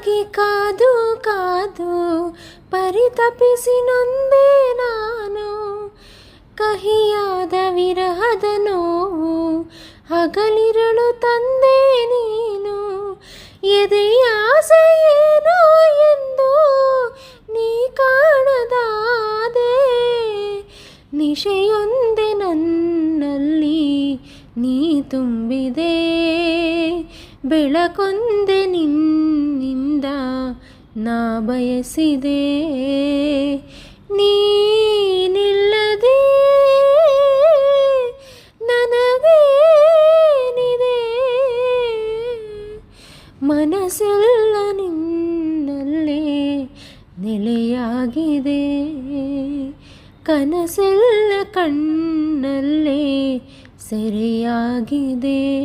ನಿನಗಾಗಿ ಕಾದು ಕಾದು ಪರಿತಪಿಸಿ ನೊಂದೆ ನಾನು. ಕಹಿಯಾದ ವಿರಹದ ನೋವು ಹಗಲಿರುಳು ತಂದೆ ನೀನು. ಎದೆಯ ಆಸೆ ಏನೋ ಎಂದು ನೀ ಕಾಣದಾದೆ. ನಿಶೆಯೊಂದೆ ನನ್ನಲ್ಲಿ ನೀ ತುಂಬಿದೆ. ಬೆಳಕೊಂದೆ ನಿನ್ನಿಂದ ನಾ ಬಯಸಿದೆ. ನೀನಿಲ್ಲದೆ ನನಗೇನಿದೆ. ಮನಸ್ಸೆಲ್ಲ ನಿನ್ನಲ್ಲೇ ನೆಲೆಯಾಗಿದೆ. ಕನಸೆಲ್ಲ ಕಣ್ಣಲ್ಲೇ ಸೆರೆಯಾಗಿದೆ.